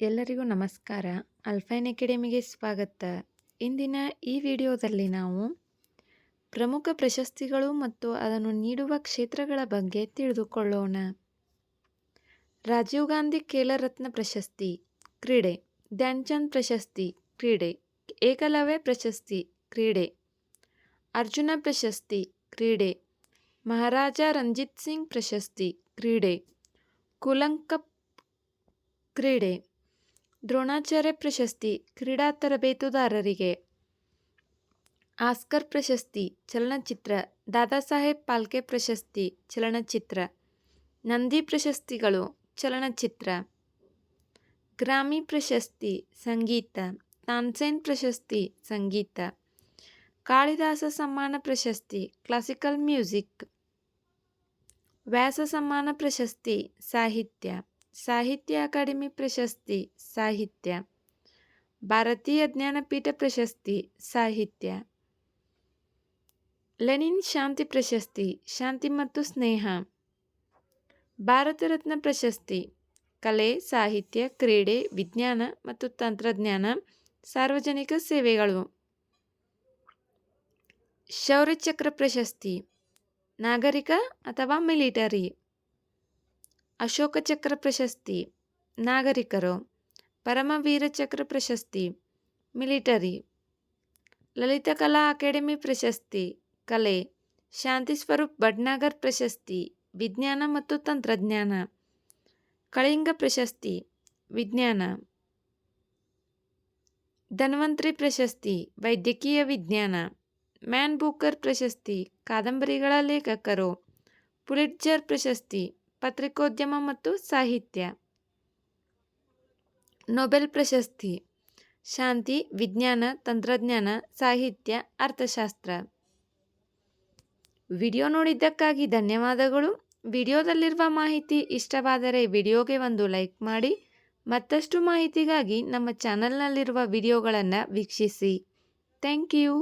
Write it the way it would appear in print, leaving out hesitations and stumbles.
ಎಲ್ಲರಿಗೂ ನಮಸ್ಕಾರ. ಅಲ್ಫೈನ್ ಅಕಾಡೆಮಿಗೆ ಸ್ವಾಗತ. ಇಂದಿನ ಈ ವಿಡಿಯೋದಲ್ಲಿ ನಾವು ಪ್ರಮುಖ ಪ್ರಶಸ್ತಿಗಳು ಮತ್ತು ಅದನ್ನು ನೀಡುವ ಕ್ಷೇತ್ರಗಳ ಬಗ್ಗೆ ತಿಳಿದುಕೊಳ್ಳೋಣ. ರಾಜೀವ್ ಗಾಂಧಿ ಖೇಲ ರತ್ನ ಪ್ರಶಸ್ತಿ ಕ್ರೀಡೆ, ಧ್ಯಾನ್ ಚಂದ್ ಪ್ರಶಸ್ತಿ ಕ್ರೀಡೆ, ಏಕಲವ್ಯ ಪ್ರಶಸ್ತಿ ಕ್ರೀಡೆ, ಅರ್ಜುನ ಪ್ರಶಸ್ತಿ ಕ್ರೀಡೆ, ಮಹಾರಾಜ ರಂಜಿತ್ ಸಿಂಗ್ ಪ್ರಶಸ್ತಿ ಕ್ರೀಡೆ, ಕೂಲಂಬ್ ಕಪ್ ಕ್ರೀಡೆ, ದ್ರೋಣಾಚಾರ್ಯ ಪ್ರಶಸ್ತಿ ಕ್ರೀಡಾ ತರಬೇತುದಾರರಿಗೆ, ಆಸ್ಕರ್ ಪ್ರಶಸ್ತಿ ಚಲನಚಿತ್ರ, ದಾದಾ ಸಾಹೇಬ್ ಫಾಲ್ಕೆ ಪ್ರಶಸ್ತಿ ಚಲನಚಿತ್ರ, ನಂದಿ ಪ್ರಶಸ್ತಿಗಳು ಚಲನಚಿತ್ರ, ಗ್ರಾಮಿ ಪ್ರಶಸ್ತಿ ಸಂಗೀತ, ತಾನ್ಸೇನ್ ಪ್ರಶಸ್ತಿ ಸಂಗೀತ, ಕಾಳಿದಾಸ ಸಮ್ಮಾನ ಪ್ರಶಸ್ತಿ ಕ್ಲಾಸಿಕಲ್ ಮ್ಯೂಸಿಕ್, ವ್ಯಾಸ ಸಮ್ಮಾನ ಪ್ರಶಸ್ತಿ ಸಾಹಿತ್ಯ, ಸಾಹಿತ್ಯ ಅಕಾಡೆಮಿ ಪ್ರಶಸ್ತಿ ಸಾಹಿತ್ಯ, ಭಾರತೀಯ ಜ್ಞಾನಪೀಠ ಪ್ರಶಸ್ತಿ ಸಾಹಿತ್ಯ, ಲೆನಿನ್ ಶಾಂತಿ ಪ್ರಶಸ್ತಿ ಶಾಂತಿ ಮತ್ತು ಸ್ನೇಹ, ಭಾರತ ರತ್ನ ಪ್ರಶಸ್ತಿ ಕಲೆ, ಸಾಹಿತ್ಯ, ಕ್ರೀಡೆ, ವಿಜ್ಞಾನ ಮತ್ತು ತಂತ್ರಜ್ಞಾನ, ಸಾರ್ವಜನಿಕ ಸೇವೆಗಳು, ಶೌರ್ಯ ಚಕ್ರ ಪ್ರಶಸ್ತಿ ನಾಗರಿಕ ಅಥವಾ ಮಿಲಿಟರಿ, ಅಶೋಕ ಚಕ್ರ ಪ್ರಶಸ್ತಿ ನಾಗರಿಕರು, ಪರಮವೀರ ಚಕ್ರ ಪ್ರಶಸ್ತಿ ಮಿಲಿಟರಿ, ಲಲಿತ ಕಲಾ ಅಕಾಡೆಮಿ ಪ್ರಶಸ್ತಿ ಕಲೆ, ಶಾಂತಿ ಸ್ವರೂಪ್ ಭಟ್ನಾಗರ್ ಪ್ರಶಸ್ತಿ ವಿಜ್ಞಾನ ಮತ್ತು ತಂತ್ರಜ್ಞಾನ, ಕಳಿಂಗ ಪ್ರಶಸ್ತಿ ವಿಜ್ಞಾನ, ಧನ್ವಂತರಿ ಪ್ರಶಸ್ತಿ ವೈದ್ಯಕೀಯ ವಿಜ್ಞಾನ, ಮ್ಯಾನ್ ಬೂಕರ್ ಪ್ರಶಸ್ತಿ ಕಾದಂಬರಿಗಳ ಲೇಖಕರು, ಪುಲಿಟ್ಜರ್ ಪ್ರಶಸ್ತಿ ಪತ್ರಿಕೋದ್ಯಮ ಮತ್ತು ಸಾಹಿತ್ಯ, ನೊಬೆಲ್ ಪ್ರಶಸ್ತಿ ಶಾಂತಿ, ವಿಜ್ಞಾನ, ತಂತ್ರಜ್ಞಾನ, ಸಾಹಿತ್ಯ, ಅರ್ಥಶಾಸ್ತ್ರ. ವಿಡಿಯೋ ನೋಡಿದ್ದಕ್ಕಾಗಿ ಧನ್ಯವಾದಗಳು. ವಿಡಿಯೋದಲ್ಲಿರುವ ಮಾಹಿತಿ ಇಷ್ಟವಾದರೆ ವಿಡಿಯೋಗೆ ಒಂದು ಲೈಕ್ ಮಾಡಿ. ಮತ್ತಷ್ಟು ಮಾಹಿತಿಗಾಗಿ ನಮ್ಮ ಚಾನಲ್ನಲ್ಲಿರುವ ವಿಡಿಯೋಗಳನ್ನು ವೀಕ್ಷಿಸಿ. Thank you.